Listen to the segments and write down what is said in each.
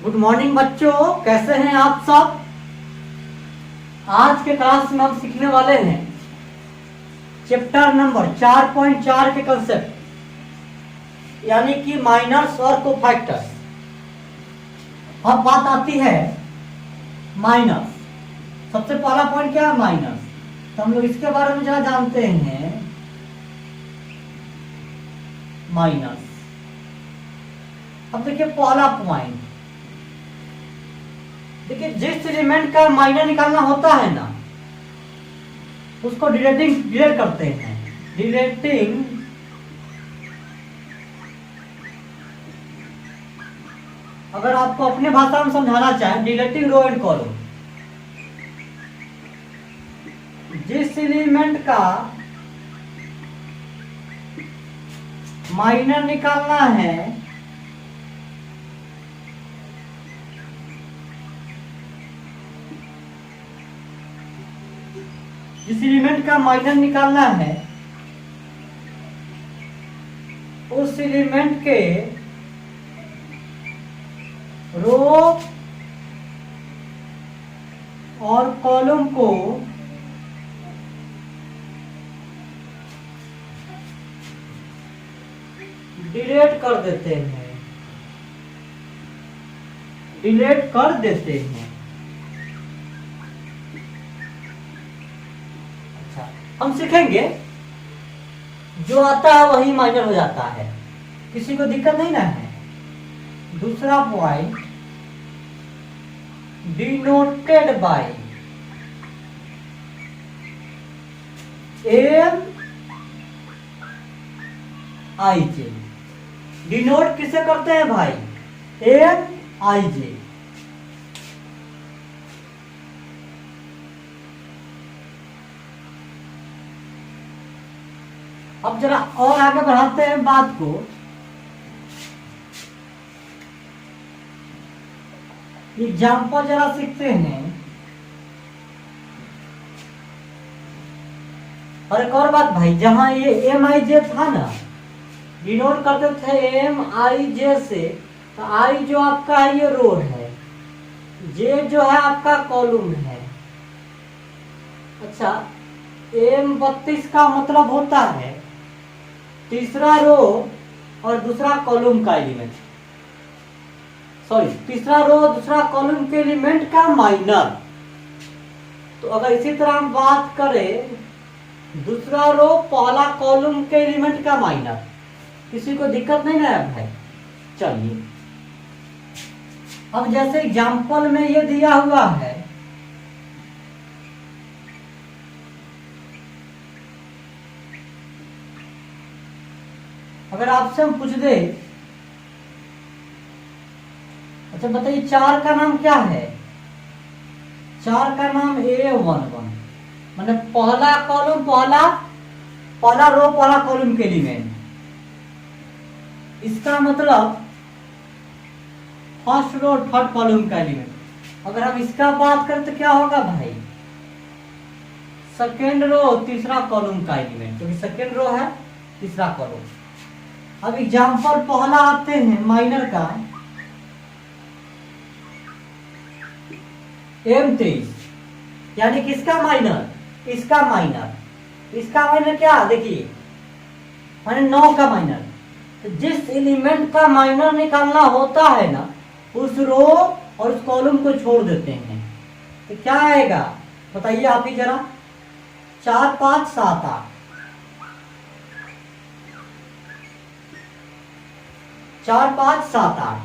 Good morning बच्चों, कैसे हैं आप सब। आज के क्लास में हम सीखने वाले हैं चैप्टर नंबर 4.4 के कंसेप्ट यानी कि माइनर्स और कोफैक्टर्स। अब बात आती है माइनर्स। सबसे पहला पॉइंट क्या है, माइनर्स। तो हम लोग इसके बारे में जरा जानते हैं। माइनर्स, अब देखिए पहला पॉइंट, देखिए जिस एलिमेंट का माइनर निकालना होता है ना, उसको डिलेट करते हैं। डिलेटिंग अगर आपको अपने भाषा में समझाना चाहें, डिलेटिंग रो एंड कॉलम। जिस एलिमेंट का माइनर निकालना है जिस एलिमेंट का माइनर निकालना है उस एलिमेंट के रो और कॉलम को डिलीट कर देते हैं। डिलीट कर देते हैं। अच्छा, हम सीखेंगे जो आता है वही माइनर हो जाता है, किसी को दिक्कत नहीं ना है। दूसरा point, denoted by M I J. Denote किसे करते हैं भाई, एम आई जे। अब जरा और आगे बढ़ाते हैं बात को। एग्जाम्पल जरा सीखते हैं। और एक और बात भाई, जहां ये एम आई जे था ना, डिनोट करते थे एम आई जे से, तो आई जो आपका है ये रो है, जे जो है आपका कॉलम है। अच्छा, एम 32 का मतलब होता है तीसरा रो और दूसरा कॉलम का एलिमेंट। सॉरी, तीसरा रो दूसरा कॉलम के एलिमेंट का माइनर। तो अगर इसी तरह हम बात करें, दूसरा रो पहला कॉलम के एलिमेंट का माइनर, किसी को दिक्कत नहीं ना है भाई। चलिए, अब जैसे एग्जाम्पल में ये दिया हुआ है, अगर आपसे हम पूछ दे, अच्छा बताइए 4 का नाम क्या है। 4 का नाम A11, मतलब पहला कॉलम पहला रो पहला कॉलम के एलिमेंट। इसका मतलब फर्स्ट रो थर्ड कॉलम का एलिमेंट। अगर हम इसका बात करें तो क्या होगा भाई, सेकेंड रो तीसरा कॉलम का एलिमेंट, क्योंकि सेकेंड रो है तीसरा कॉलम। अब एग्जाम्पल पहला आते हैं माइनर का, M23, यानी किसका माइनर, इसका माइनर। इसका माइनर क्या, देखिए माने 9 का माइनर। तो जिस एलिमेंट का माइनर निकालना होता है ना, उस रो और उस कॉलम को छोड़ देते हैं। तो क्या आएगा बताइए आप ही जरा। 4 5 7 8, 4 5 7 8।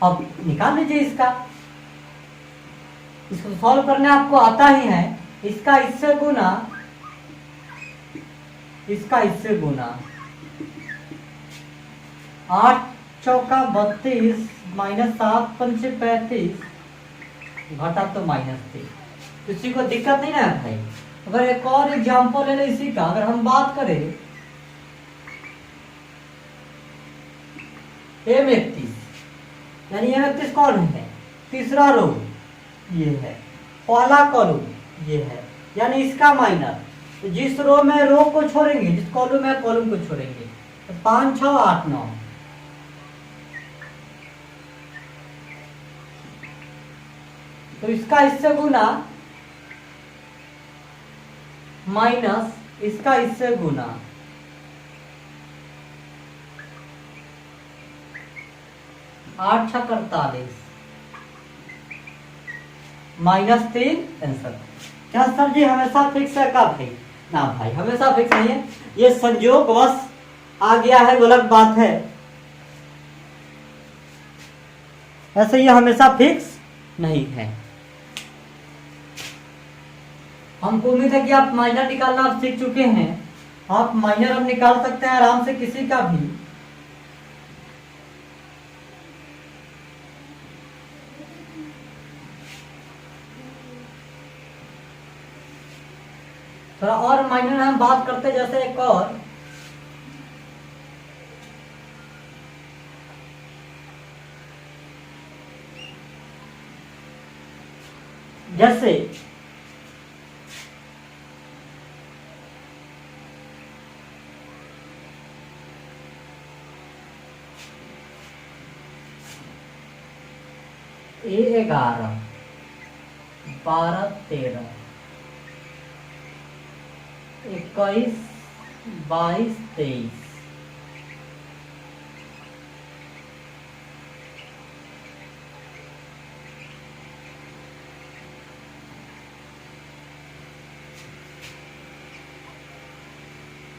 अब निकाल लीजिए इसका। इसको सॉल्व करने आपको आता ही है। इसका इससे गुना, इसका इससे गुना, 8 चौका 32 माइनस 7 पंचे 35, घटा तो -3। किसी को दिक्कत नहीं ना भाई। अगर एक और एग्जाम्पल ले इसी का, अगर हम बात करें M31, यानी M31 कौन है, तीसरा रो ये है, पहला कॉलम ये है, यानी इसका माइनर। तो जिस रो में रो को छोड़ेंगे, जिस कॉलम में कॉलम को छोड़ेंगे, तो 5 6 8 9, तो इसका इससे गुना माइनस इसका इससे गुना, आठ छक 48 -3 आंसर। क्या सर जी हमेशा फिक्स है का भाई? ना भाई हमेशा फिक्स नहीं है, ये संयोगवश आ गया है, गलत बात है। ऐसे ये हमेशा फिक्स नहीं है। हमको उम्मीद है कि आप माइनर निकालना आप सीख चुके हैं। आप माइनर अब निकाल सकते हैं आराम से किसी का भी। थोड़ा और माइनर हम बात करते हैं, जैसे एक और जैसे A11 12 13 21 22 23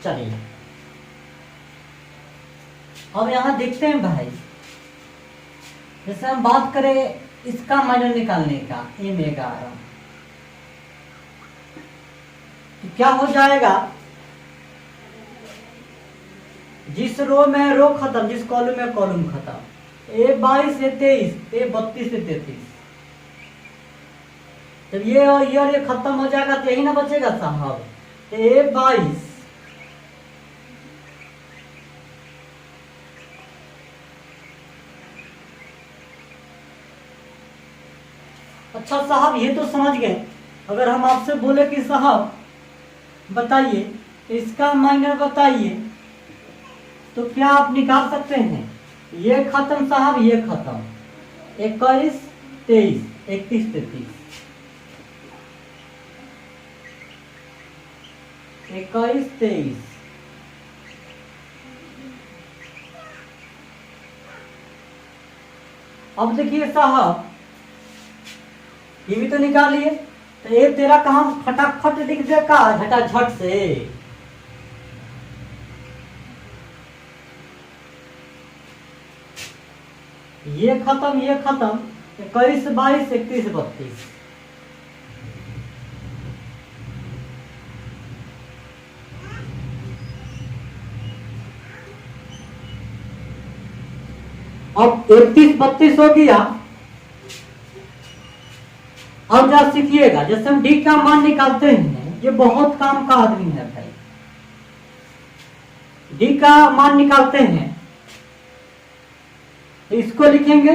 चलिए अब यहां देखते हैं भाई, जैसे हम बात करें इसका माइनर निकालने का M11, तो क्या हो जाएगा, जिस रो में रो खत्म, जिस कॉलम में कॉलम खत्म, A22 से 23, A32 से 33, जब ये और ये खत्म हो जाएगा तो यही ना बचेगा साहब, A22 अच्छा साहब ये तो समझ गए। अगर हम आपसे बोले कि साहब बताइए इसका माइनर बताइए, तो क्या आप निकाल सकते हैं? ये खत्म साहब, ये खत्म, 21 23 31 33, 21 23, अब देखिए साहब ये भी तो निकालिए, तो ये तेरा कहां फटाफट दिख जाएगा झटाझट से। ये खत्म, ये खत्म, 21 22 31 32, अब 31 32 हो गया। अब जरा सीखिएगा, जैसे हम डी का मान निकालते हैं, ये बहुत काम का आदमी है भाई। डी का मान निकालते हैं तो इसको लिखेंगे,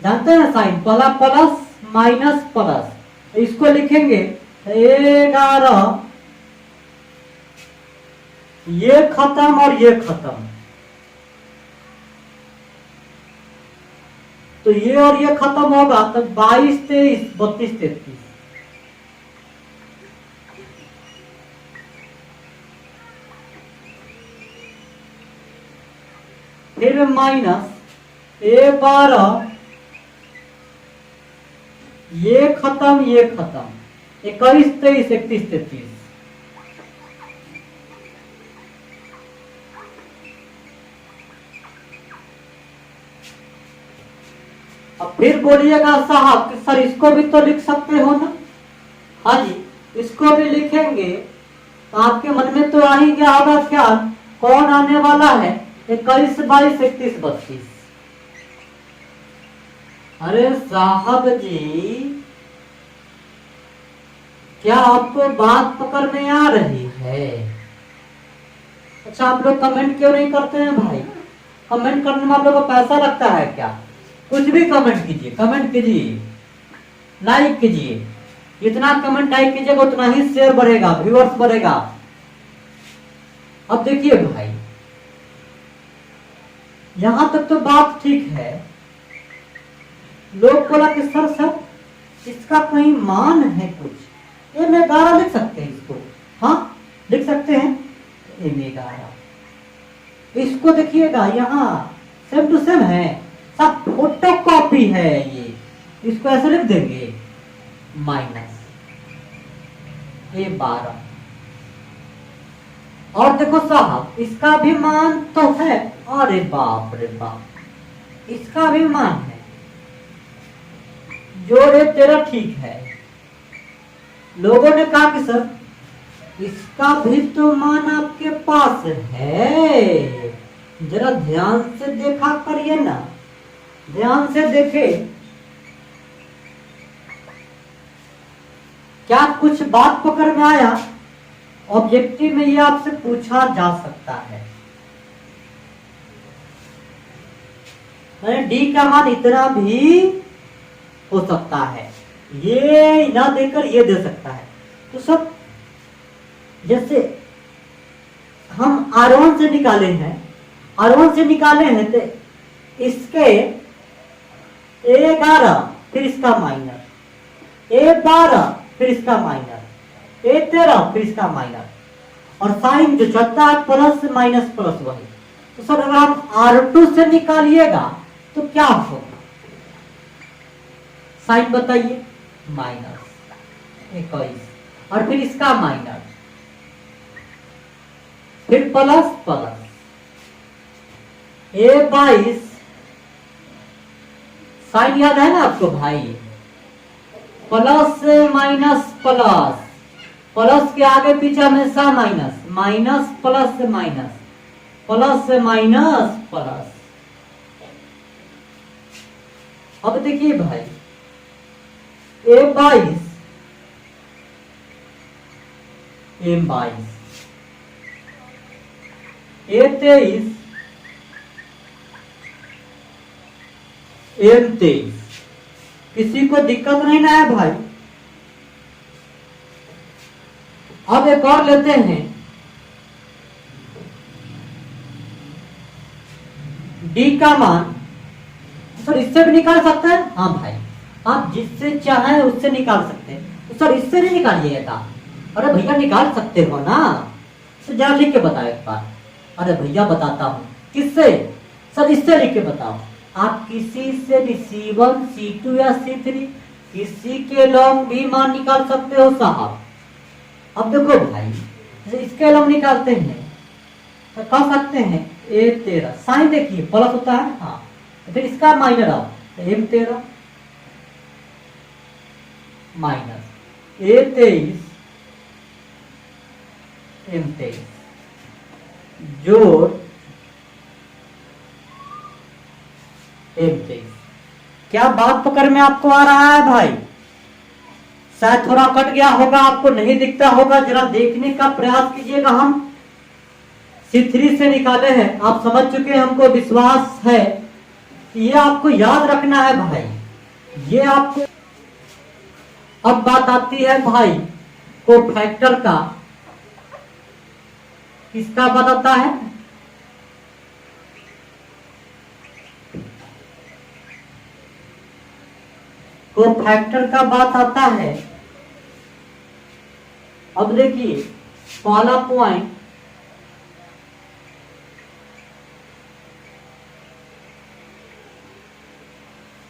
जानते हैं साइन, पहला प्लस माइनस प्लस, तो इसको लिखेंगे 11, ये खत्म और ये खत्म, तो ये और ये खत्म होगा तो 22 23 32 33, फिर माइनस A12, ये खत्म ये खत्म, 21 23 31 33, अब फिर बोलिएगा साहब कि सर इसको भी तो लिख सकते हो ना? हाँ जी, इसको भी लिखेंगे तो आपके मन में तो आ ही गया होगा ख्याल, कौन आने वाला है, 21 22 31 32। अरे साहब जी क्या आपको बात पकड़ में आ रही है? अच्छा आप लोग कमेंट क्यों नहीं करते हैं भाई? कमेंट करने में आप लोगों को पैसा लगता है क्या? कुछ भी कमेंट कीजिए, कमेंट कीजिए, लाइक कीजिए, जितना कमेंट लाइक कीजिएगा उतना ही शेयर बढ़ेगा, व्यूअर्स बढ़ेगा। अब देखिए भाई यहां तक तो बात ठीक है, लोग बोला कि सर इसका कहीं मान है कुछ, ये में 11 लिख सकते हैं इसको, हाँ लिख सकते हैं, ये में 11। इसको देखिएगा यहाँ सेम टू सेम है, सब फोटो कॉपी है ये, इसको ऐसे लिख देंगे माइनस ये 12। और देखो साहब इसका भी मान तो है, अरे बाप रे बाप, इसका भी मान है, जोड़े तेरा ठीक है। लोगों ने कहा कि सर इसका भी तो मान आपके पास है, जरा ध्यान से देखा करिए ना, ध्यान से देखे, क्या कुछ बात पकड़ में आया? ऑब्जेक्टिव में ये आपसे पूछा जा सकता है, डी का मान इतना भी हो सकता है, ये ना देकर ये दे सकता है। तो सब जैसे हम R1 से निकाले हैं, R1 से निकाले हैं तो इसके A11 फिर इसका माइनस, A12 फिर इसका माइनस, A13 फिर इसका माइनस, और साइन जो चलता है प्लस माइनस प्लस वही। तो सर अगर आप R2 से निकालिएगा तो क्या होगा? साइन बताइए, माइनस 21, और फिर इसका माइनस, फिर प्लस प्लस, A22, साइन याद है ना आपको भाई, प्लस माइनस प्लस, प्लस के आगे पीछे हमेशा minus, minus plus minus, plus minus plus. अब देखिए भाई A22, M22, A23, M23, किसी को दिक्कत नहीं ना है भाई? अब एक और लेते हैं, डी का मान, सर इससे भी निकाल सकते हैं? हाँ भाई, आप जिससे चाहें उससे निकाल सकते हैं। तो सर इससे नहीं निकालिएगा? अरे भैया निकाल सकते हो ना, तो जरा लिख के बताओ एक बार। अरे भैया बताता हूँ, किससे? सर इससे लिख के बताओ। आप किसी से भी C1, C2 या C3 किसी के लॉन्ग भी मान निकाल सकते हो साहब। अब देखो भाई, इसके लॉन्ग निकालते हैं तो कह सकते हैं A13, साइन देखिए प्लस होता है, हाँ, तो फिर इसका माइनस आओ तो M13 माइनस A23 M23 जोड़ M23। क्या बात पकड़ में आपको आ रहा है भाई? शायद थोड़ा कट गया होगा, आपको नहीं दिखता होगा, जरा देखने का प्रयास कीजिएगा। हम C3 से निकाले हैं, आप समझ चुके हैं, हमको विश्वास है। ये आपको याद रखना है भाई, ये आपको। अब बात आती है भाई कोफैक्टर का, किसका बात आता है? कोफैक्टर का बात आता है। अब देखिए पहला पॉइंट,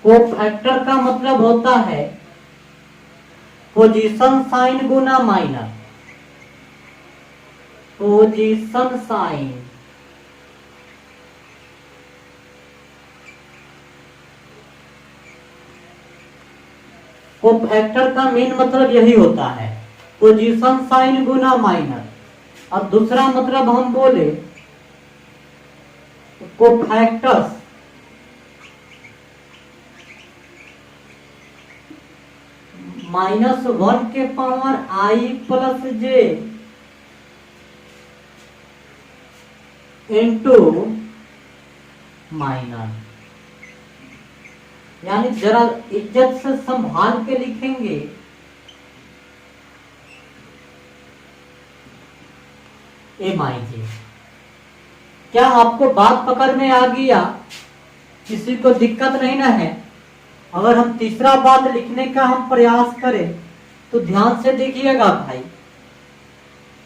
कोफैक्टर का मतलब होता है पोजीशन साइन गुना माइनस, पोजीशन साइन कोफैक्टर का मेन मतलब यही होता है, पोजीशन साइन गुना माइनस। और दूसरा मतलब हम बोले कोफैक्टर्स -1 के power I plus J into minus, यानी जरा इज्जत से संभाल के लिखेंगे, M-I-J। क्या आपको बात पकड़ में आ गया? किसी को दिक्कत नहीं ना है? अगर हम तीसरा बात लिखने का हम प्रयास करें तो ध्यान से देखिएगा भाई,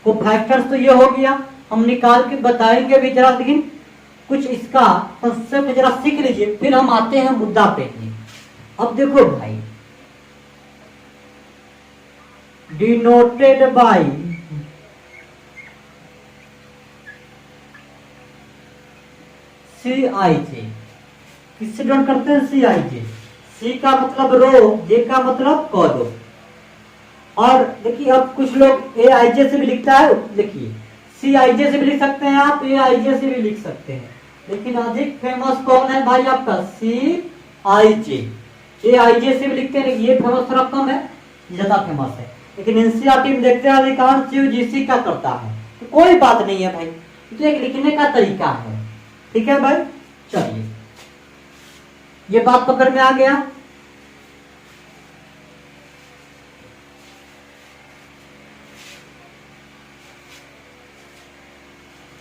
को फैक्टर्स तो ये हो गया, हम निकाल के बताएंगे भी जरा, लेकिन कुछ इसका कंसेप्ट जरा सीख लीजिए, फिर हम आते हैं मुद्दा पे। अब देखो भाई, डिनोटेड बाय सी आई जे, किससे डिनोट करते हैं? सी आई जे। सी का मतलब रो, जे का मतलब कॉलम। और देखिए अब कुछ लोग ए आई जे से भी लिखता है, देखिए सी आई जे से भी लिख सकते हैं आप, ए आई जे से भी लिख सकते हैं, लेकिन अधिक फेमस कौन है भाई आपका? सी आई जे। ए आई जे से भी लिखते हैं, ये फेमस थोड़ा कम है, ज्यादा फेमस है, लेकिन एनसीईआरटी में देखते हैं अधिकांश यूजीसी का करता है, तो कोई बात नहीं है भाई, तो एक लिखने का तरीका है। ठीक है भाई, चलिए ये बात पकड़ में आ गया।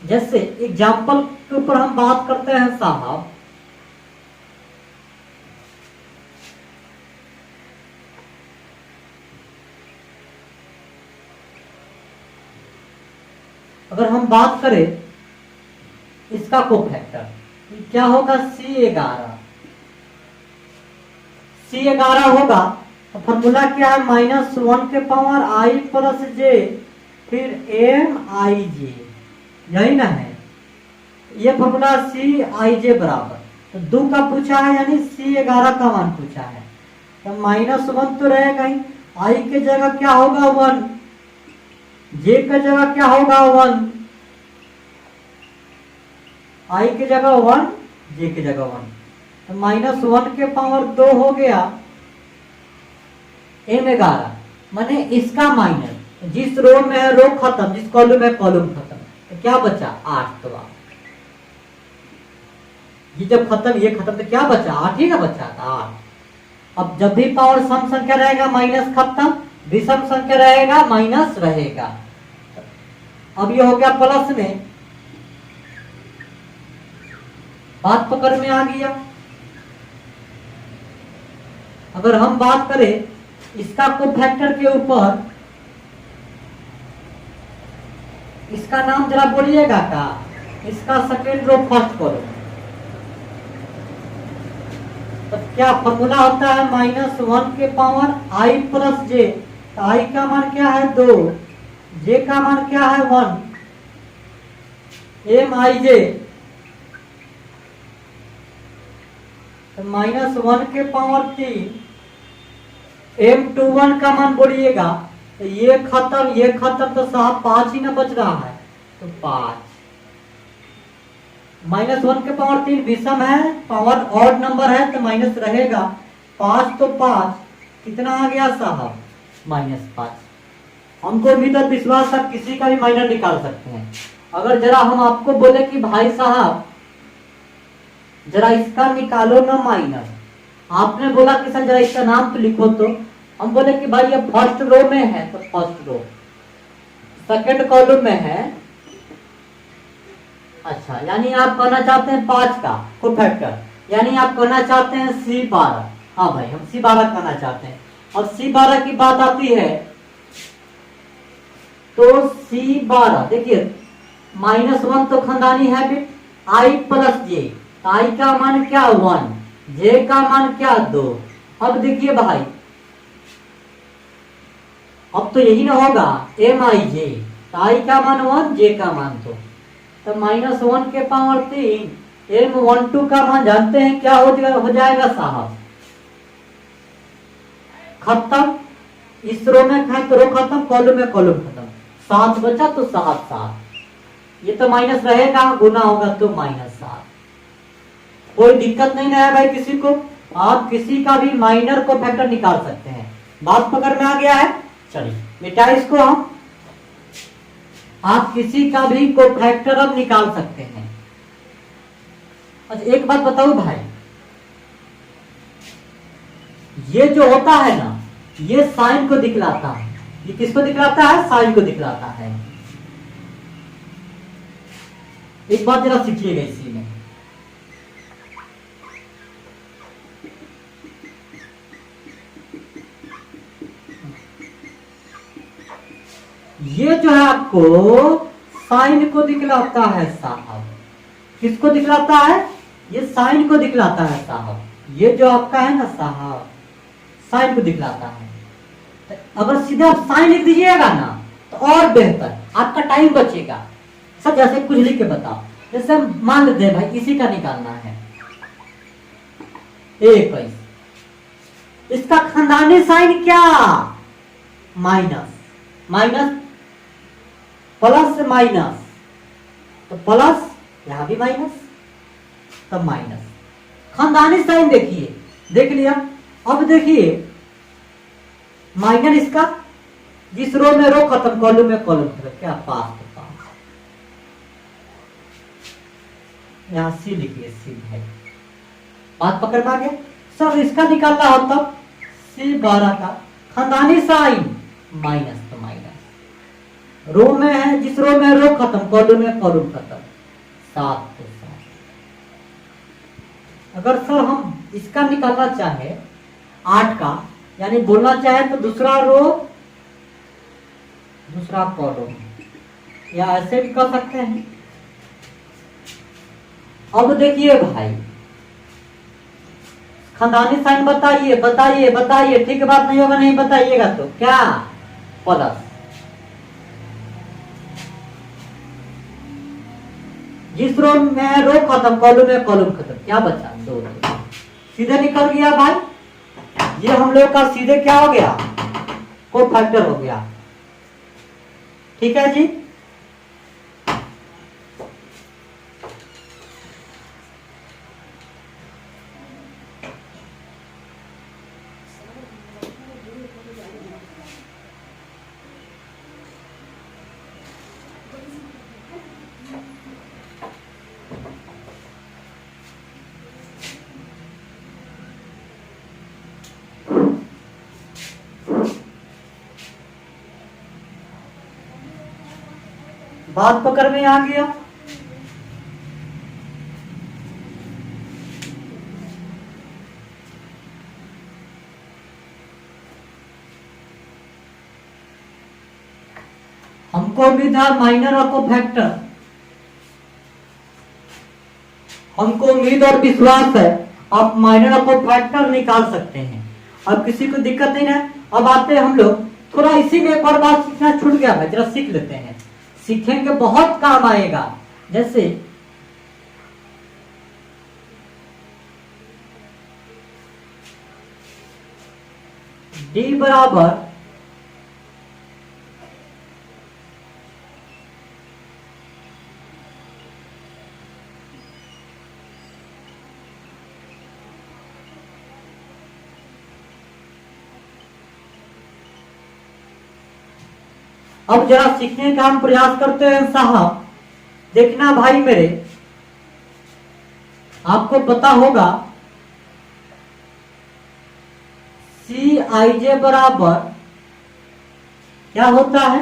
जैसे एग्जाम्पल के ऊपर हम बात करते हैं साहब, अगर हम बात करें इसका कोफैक्टर क्या होगा? C11। C11 होगा तो फॉर्मूला क्या है? -1 के पावर i प्लस जे, फिर एम आई जे, यही ना है ये फॉर्मूला। सी आई जे बराबर, तो 2 का पूछा है यानी C11 का मान पूछा है, तो -1 तो रहेगा ही, आई के जगह क्या होगा? 1, जे का जगह क्या होगा? 1, आई की जगह 1, जे की जगह 1, तो -1 के पावर 2 हो गया M11, माने इसका माइनस, जिस रो में है रो खत्म, जिस कॉलम में कॉलम खत्म, तो क्या बचा? 8। तो ये जब खत्म, ये खत्म, तो क्या बचा? 8 ही ना बचा था, 8। अब जब भी पावर सम संख्या रहेगा माइनस खत्म, विषम संख्या रहेगा माइनस रहेगा। अब ये हो गया प्लस में, बात पकड़ में आ गया। अगर हम बात करें इसका कोफैक्टर के ऊपर, इसका नाम जरा बोलिएगा का, इसका सेकेंड रो फर्स्ट करो, तो क्या फॉर्मूला होता है? -1 के पावर i प्लस जे, तो i का मान क्या है? 2, जे का मान क्या है? 1, एम आई जे, तो -1 के पावर 3, M21 का मान बोलिएगा, तो ये खत्म, तो साहब 5 ही ना बच रहा है, तो 5। -1 के पावर 3 विषम है, पावर ऑड नंबर है तो माइनस रहेगा, 5 तो 5 कितना आ गया साहब? -5। हमको भी तो विश्वास है किसी का भी माइनस निकाल सकते हैं। अगर जरा हम आपको बोले कि भाई साहब जरा इसका निकालो ना माइनस, आपने बोला कि सर जरा इसका नाम तो लिखो, तो हम बोले कि भाई ये फर्स्ट रो में है, तो फर्स्ट रो, सेकंड कॉलम में है, अच्छा, यानी आप कहना चाहते हैं 5 का कोफैक्टर, यानी आप कहना चाहते हैं C12। हाँ भाई, हम C12 कहना चाहते हैं। और C12 की बात आती है तो C12 देखिए, -1 तो खानदानी है bit, i plus J, i का मान क्या? 1, जे का मान क्या? 2। अब देखिए भाई, अब तो यही ना होगा, एम आई जे, i का मान 1, जे का मान 2, तो -1 के पावर 3, M12 का मान जानते हैं क्या हो जाएगा साहब? खत्म, इस रो में है तो रो खत्म, कॉलम में कॉलम खत्म, 7 बचा तो 7, ये तो माइनस रहेगा, गुना होगा तो -7। कोई दिक्कत नहीं है भाई किसी को, आप किसी का भी माइनर को फैक्टर निकाल सकते हैं। बात पकड़ में आ गया है? चलिए बेटा इसको हम, आप किसी का भी को फैक्टर अब निकाल सकते हैं। अच्छा एक बात बताओ भाई, ये जो होता है ना, ये साइन को दिखलाता है, ये किसको दिखलाता है? साइन को दिखलाता है। एक बात जरा सीखिएगा इसी में, ये जो है आपको साइन को दिखलाता है साहब। किसको दिखलाता है? ये साइन को दिखलाता है साहब। ये जो आपका है ना साहब, साइन को दिखलाता है। तो अगर सीधे आप साइन लिख दीजिएगा ना तो और बेहतर, आपका टाइम बचेगा। सब जैसे कुछ लिख के बताओ। जैसे हम मान लेते हैं भाई इसी का निकालना है 21, इसका खानदानी साइन क्या? माइनस। माइनस प्लस से माइनस, तो प्लस, यहां भी माइनस, तब माइनस। खानदानी साइन देखिए, देख लिया। अब देखिए माइनस इसका, जिस रो में रो खत्म, कॉलम में कॉलम खत्म, क्या पास तो पास। यहां सी लिखिए, सी है, बात पकड़ में आ गया। सर इसका निकालना हो तब C12 का खानदानी साइन माइनस, तो माइनस। रो में है, जिस रो में रो खत्म, कॉलम में कॉलम खत्म, 7 तो 7। अगर सर हम इसका निकालना चाहे 8 का, यानी बोलना चाहे तो दूसरा रो दूसरा कॉलम, या ऐसे भी कर सकते हैं। अब देखिए भाई खानदानी साइन बताइए बताइए बताइए, ठीक बात नहीं होगा, नहीं बताइएगा तो क्या? प्लस। जिस रो में रो खत्म, कॉलम में कॉलम खत्म, क्या बचा? 2। सीधे निकल गया भाई। ये हम लोग का सीधे क्या हो गया? कोफैक्टर हो गया। ठीक है जी। बात पकड़ में आ गया। हमको भी था माइनर और कोफैक्टर, हमको उम्मीद और विश्वास है आप माइनर और कोफैक्टर निकाल सकते हैं। अब किसी को दिक्कत नहीं है। अब आते हैं हम लोग, थोड़ा इसी में एक और बात सीखना छूट गया है, जरा सीख लेते हैं। सीखेंगे बहुत काम आएगा। जैसे D बराबर अब जरा सीखने का हम प्रयास करते हैं साहब। देखना भाई मेरे, आपको पता होगा CIJ बराबर क्या होता है?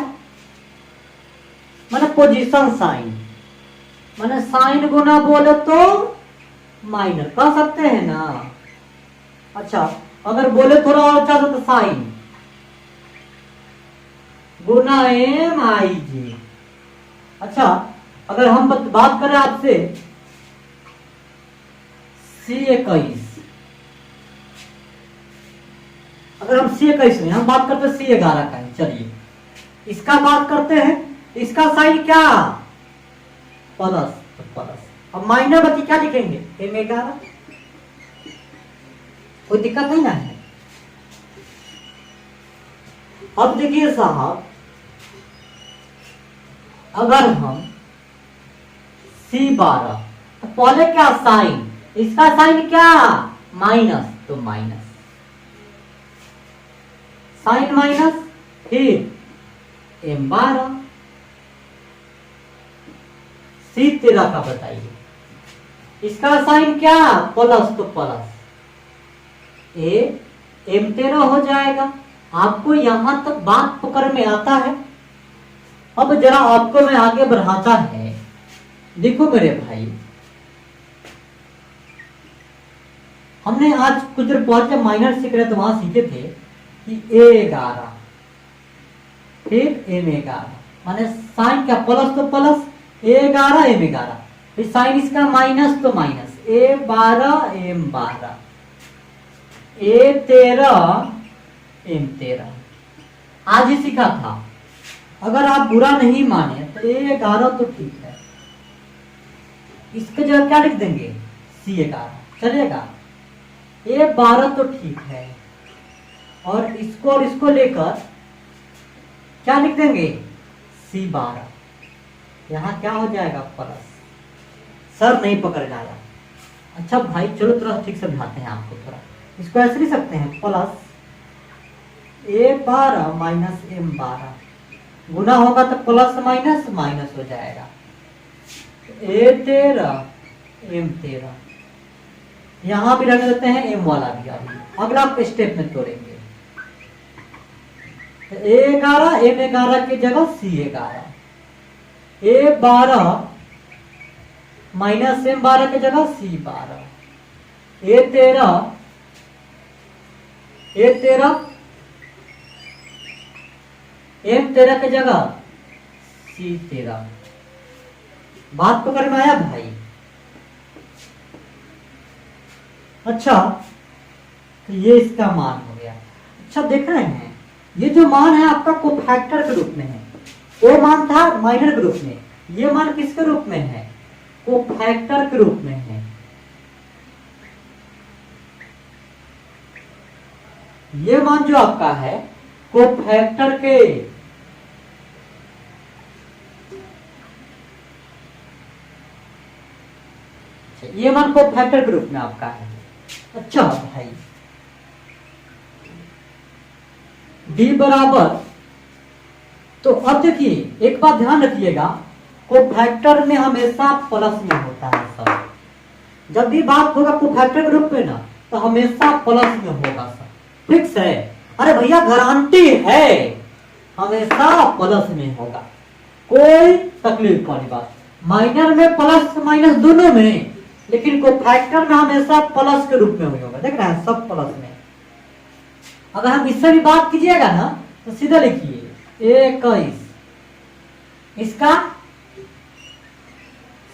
माने पोजीशन साइन, माने साइन गुना बोले तो माइनर कह सकते हैं ना। अच्छा अगर बोले थोड़ा और अच्छा तो साइन गुना MIJ। अच्छा अगर हम बात करें आपसे C21, अगर हम C21 में हम बात करते हैं C11 का, चलिए इसका बात करते हैं। इसका साइन क्या? प्लस, तो प्लस। अब माइनर बची क्या लिखेंगे? M11। कोई दिक्कत नहीं ना है। अब देखिए साहब, अगर हम C12, तो पहले क्या साइन, इसका साइन क्या? माइनस, तो माइनस, साइन माइनस, फिर M12। C13 का बताइए, इसका साइन क्या? प्लस, तो प्लस, M13 हो जाएगा। आपको यहां तक बात पकड़ में आता है। अब जरा आपको मैं आगे बढ़ाता है। देखो मेरे भाई, हमने आज कुछ देर पहले जब माइनर सीख रहे तो वहां सीखे थे कि A11 फिर M11, माने साइन क्या प्लस तो प्लस A11 M11, फिर साइन इसका माइनस तो minus A12 M12 A13 M13। आज ही सीखा था। अगर आप बुरा नहीं माने तो A11 तो ठीक है, इसके जगह क्या लिख देंगे C11 चलेगा। A12 तो ठीक है, और इसको लेकर क्या लिख देंगे C12। यहाँ क्या हो जाएगा प्लस, सर नहीं पकड़ जाएगा। अच्छा भाई चलो थोड़ा ठीक समझाते हैं आपको, थोड़ा इसको ऐसे लिख सकते हैं प्लस A12 माइनस M12, गुना होगा तो प्लस माइनस माइनस हो जाएगा। A13 M13, यहां भी रख देते हैं M वाला भी। अभी अगला स्टेप में तोड़ेंगे। A11 M11 की जगह C11, A12 माइनस M12 की जगह C12, A13 M13 की जगह C13। बात पकड़ में आया भाई? अच्छा, तो ये इसका मान हो गया। अच्छा देख रहे हैं, ये जो मान है आपका कोफैक्टर के रूप में है, वो मान था माइनर के रूप में, ये मान किसके रूप में है? कोफैक्टर के रूप में है। ये मान जो आपका है कोफैक्टर के, ये मान कोफैक्टर के रूप में आपका है। अच्छा भाई, D बराबर, तो अब देखिए एक बात ध्यान रखिएगा, कोफैक्टर में हमेशा प्लस में होता है सब। जब भी बात होगा कोफैक्टर के रूप में ना, तो हमेशा प्लस में होगा सब, फिक्स है। अरे भैया गारंटी है, हमेशा प्लस में होगा, कोई तकलीफ वाली बात। माइनर में प्लस माइनस दोनों में, लेकिन कोफैक्टर में हमेशा प्लस के रूप में होगा। देख रहे हैं सब प्लस में। अगर हम इससे भी बात कीजिएगा ना, तो सीधा लिखिए 21, इसका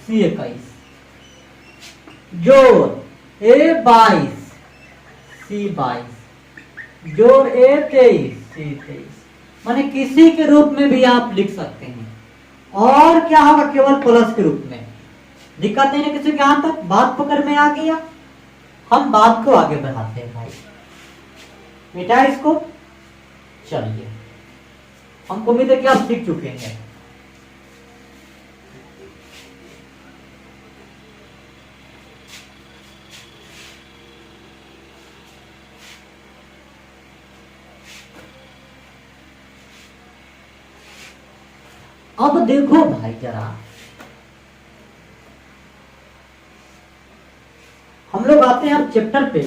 C21, जोड़ A22 C22, जोड़ A23 C23, माने किसी के रूप में भी आप लिख सकते हैं। और क्या होगा? केवल प्लस के रूप में। दिक्कत नहीं है किसी के यहां तक? बात पकड़ में आ गया? हम बात को आगे बढ़ाते हैं भाई, मिटा इसको। चलिए, हमको उम्मीद है कि आप सीख चुके हैं। अब देखो भाई जरा, हम लोग आते हैं अब चैप्टर पे,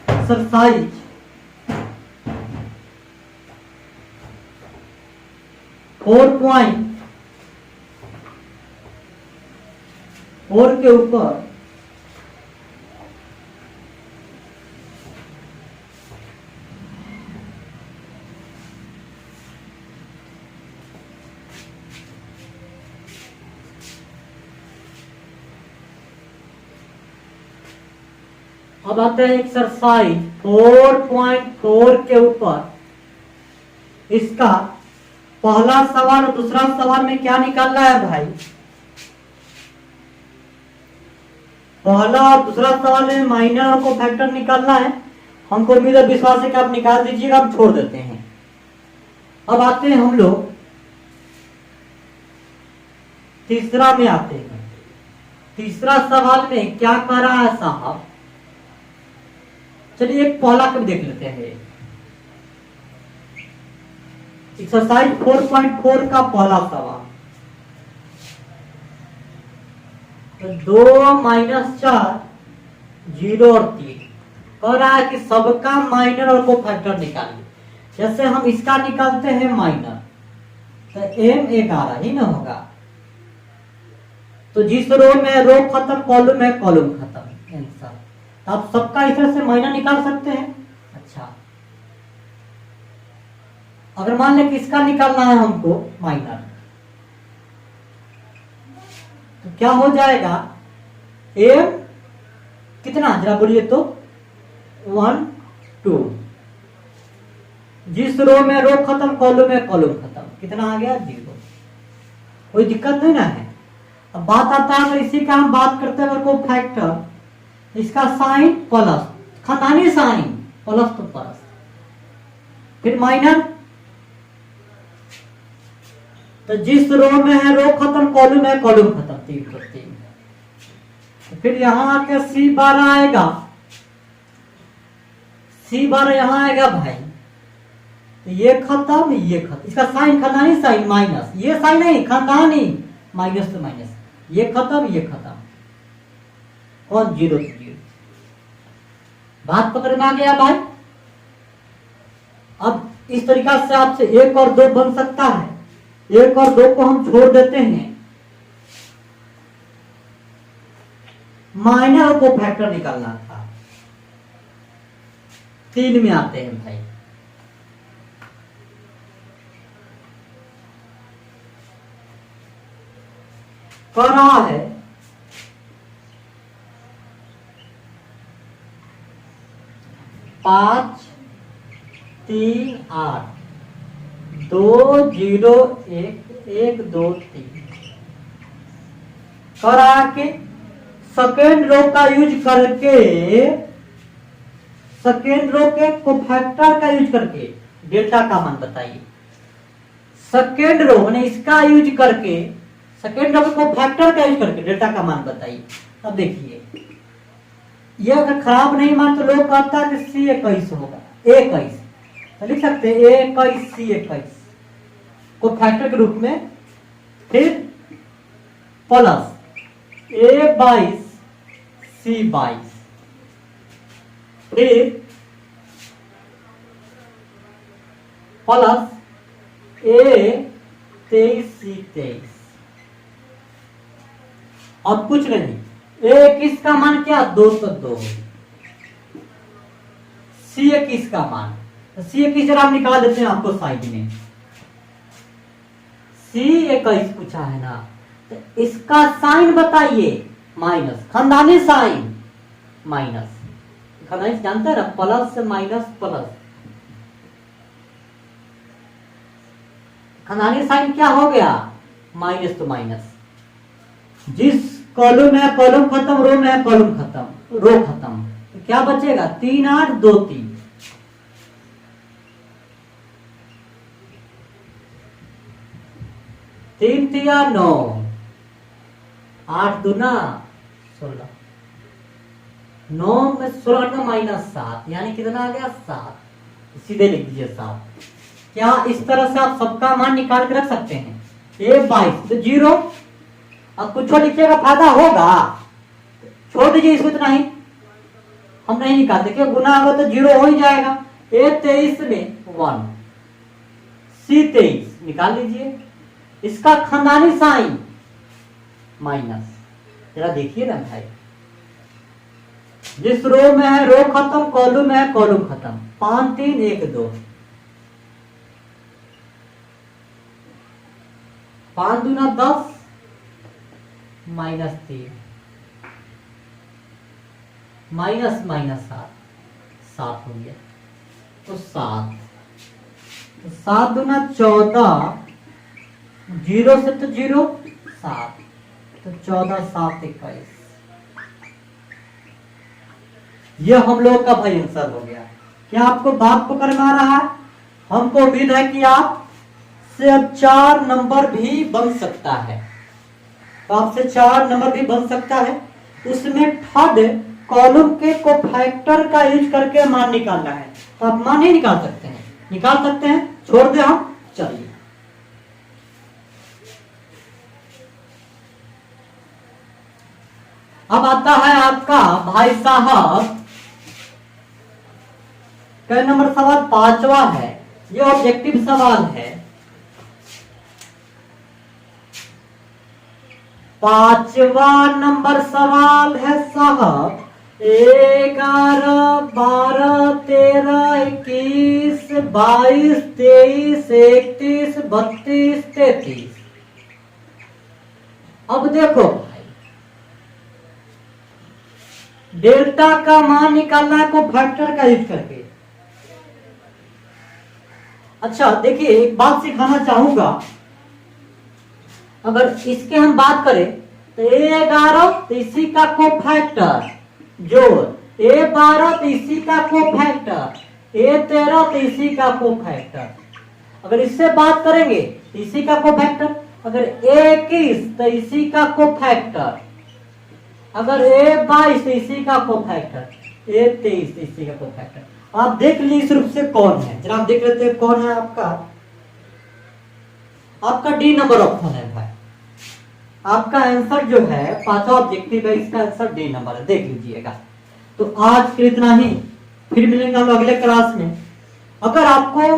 एक्सरसाइज 4.4 के ऊपर अब आते हैं एक्सरसाइज 4.4 के ऊपर। इसका पहला सवाल और दूसरा सवाल में क्या निकालना है भाई? पहला और दूसरा सवाल में माइनर और कोफैक्टर निकालना है। हमको उम्मीद है, विश्वास है कि आप निकाल दीजिएगा, हम छोड़ देते हैं। अब आते हैं हम लोग तीसरा में आते हैं। तीसरा सवाल में क्या कर रहा है साहब? चलिए एक पहला कब देख लेते हैं। एक्सरसाइज 4.4 का पहला सवाल, तो 2 - 4 0 और 3 कह रहा है कि सबका माइनर और कोफैक्टर निकालिए। जैसे हम इसका निकालते हैं माइनर, तो M11 ही ना होगा। तो जिस रो में रो खत्म, कॉलम है कॉलम खत्म, आंसर। आप सबका इस तरह से माइनर निकाल सकते हैं। अच्छा, अगर मान लें कि इसका निकालना है हमको माइनर, तो क्या हो जाएगा, एम कितना जरा बोलिए तो 1 2, जिस रो में रो खत्म कॉलम में कॉलम खत्म, कितना आ गया 0। कोई दिक्कत नहीं ना है। अब बात आता है अगर इसी का हम बात करते हैं को फैक्टर, इसका साइन प्लस, खानदानी साइन प्लस तो प्लस, फिर माइनर, तो जिस रो में है रो खत्म कॉलम है कॉलम खत्म, 3 तो 3। फिर यहां आके C12 आएगा, C12 यहां आएगा भाई, तो ये खत्म ये खत्म, इसका साइन खानदानी साइन माइनस, ये साइन नहीं खानदानी, माइनस तो माइनस, ये खत्म ये खत्म, और 0 तो 0। बात पकड़ में आ गया भाई। अब इस तरीका से आपसे 1 और 2 बन सकता है, 1 और 2 को हम छोड़ देते हैं, माइनर को फैक्टर निकालना था, 3 में आते हैं भाई। कर रहा है 5 3 8 2 0 1 1 2 3। कर आके सेकेंड रो का यूज करके, सेकेंड रो के कोफैक्टर का यूज करके डेल्टा का मान बताइए। सेकेंड रो मैंने इसका यूज करके, सेकेंड रो को फैक्टर का यूज करके डेल्टा का मान बताइए। अब देखिए, ये अगर खराब नहीं मान तो लोग कहता है कि C21 होगा, 21 तो लिख सकते हैं, 21 C21 को फैक्टर के रूप में, फिर प्लस A22 C22, फिर प्लस A23 C23। अब कुछ नहीं, 21 का मान क्या 2 तो 2, C21 का मान, तो C21 जरा आप निकाल देते हैं आपको साइड में, C21 पूछा है ना, तो इसका साइन बताइए माइनस, खानदानी साइन माइनस, खानदानी जानते हैं ना, प्लस से माइनस प्लस, खानदानी साइन क्या हो गया माइनस तो माइनस, जिस कॉलम में कॉलम खत्म, रो में कॉलम खत्म, रो खत्म, तो क्या बचेगा 3 8 2 3, 3 3 9, 8 2 16, 9 में 16 का माइनस 7, यानी कितना आ गया 7, सीधे लिख दीजिए 7। क्या इस तरह से आप सबका मान निकाल के रख सकते हैं, A22 तो 0, अब कुछ लिखिएगा फायदा होगा, छोड़ दीजिए इसको, इतना ही हम नहीं निकालते, क्यों गुना होगा तो 0 हो ही जाएगा। A23 में 1, C23 निकाल लीजिए, इसका खानदानी साइन माइनस, जरा देखिए ना भाई, जिस रो में है रो खत्म, कॉलम में है कॉलम खत्म, 5 3 1 2, 5 दूना 10 माइनस 3, माइनस माइनस 7 हो गया, तो 7, तो 7 दूना 14, 0 से तो 0 7, तो 14 7 21, ये हम लोग का भाई आंसर हो गया। क्या आपको बात पकड़ में आ रहा है? हमको उम्मीद है कि आप से अब 4 नंबर भी बन सकता है, तो आपसे 4 नंबर भी बन सकता है। उसमें थर्ड कॉलम के कोफैक्टर का यूज करके मान निकालना है, तो आप मान नहीं निकाल सकते हैं, निकाल सकते हैं, छोड़ दे हम, चलिए अब आता है आपका भाई साहब क नंबर सवाल 5वां है, ये ऑब्जेक्टिव सवाल है। 5वां नंबर सवाल है साहब, 11 12 13 21 22, 23, 31, 32, 33। अब देखो भाई, डेल्टा का मान निकालना है को फैक्टर का यूज करके। अच्छा देखिए, एक बात सिखाना चाहूंगा, अगर इसके हम बात करें तो A11 तो इसी का कोफैक्टर जोड़, A12 तो इसी का कोफैक्टर, A13 तो इसी का कोफैक्टर। अगर इससे बात करेंगे तो इसी का कोफैक्टर, अगर A21 तो इसी का कोफैक्टर, अगर A22 तो इसी का कोफैक्टर, A23 तो इसी का कोफैक्टर। आप देख लीजिए इस रूप से कौन है, जरा आप देख लेते हैं कौन है आपका डी नंबर ऑप्शन है भाई। आपका आंसर जो है पांचवा ऑब्जेक्टिव है, इसका आंसर डी नंबर है, देख लीजिएगा। तो आज के इतना ही, फिर मिलेंगे हम अगले क्लास में। अगर आपको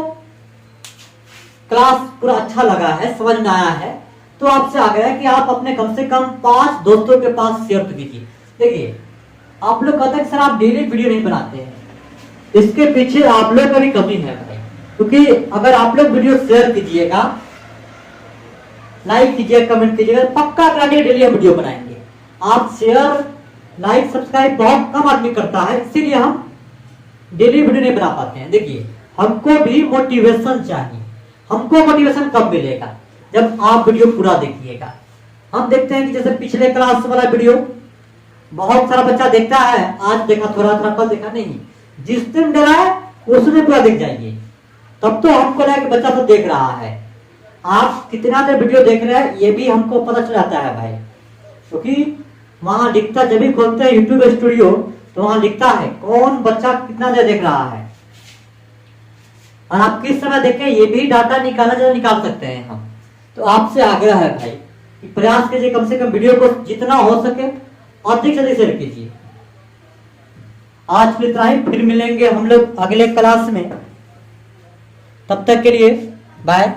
क्लास पूरा अच्छा लगा है, समझ में आया है, तो आपसे आग्रह है कि आप अपने कम से कम 5 दोस्तों के पास शेयर तो कीजिए। देखिए आप लोग कहते हैं सर आप डेली वीडियो नहीं बनाते हैं, इसके पीछे आप लोग का भी कमी है भाई। क्योंकि अगर आप लोग वीडियो शेयर कीजिएगा, लाइक कीजिएगा, कमेंट कीजिएगा, पक्का करके डेली हम वीडियो बनाएंगे। आप शेयर, लाइक, सब्सक्राइब बहुत कम आदमी करता है, इसीलिए हम डेली वीडियो नहीं बना पाते हैं। देखिए हमको भी मोटिवेशन चाहिए। हमको मोटिवेशन कब मिलेगा? जब आप वीडियो पूरा देखिएगा। हम देखते हैं कि जैसे पिछले क्लास वाला वीडियो बहुत सारा बच्चा देखता है, आज देखा थोड़ा थोड़ा, कल देखा नहीं। जिस दिन डरा है उसने पूरा देख जाइए, तब तो हमको लगा कि बच्चा तो देख रहा है। आप कितना देर वीडियो देख रहे हैं ये भी हमको पता चल जाता है भाई, क्योंकि वहां लिखता, जब भी खोलते हैं यूट्यूब स्टूडियो तो वहां लिखता है कौन बच्चा कितना देर देख रहा है, और आप किस समय देखें ये भी डाटा निकाल सकते हैं हम। तो आपसे आग्रह है भाई कि प्रयास कीजिए, कम से कम वीडियो को जितना हो सके अधिक से अधिक शेयर कीजिए। आज फिर इतना ही, फिर मिलेंगे हम लोग अगले क्लास में। तब तक के लिए बाय।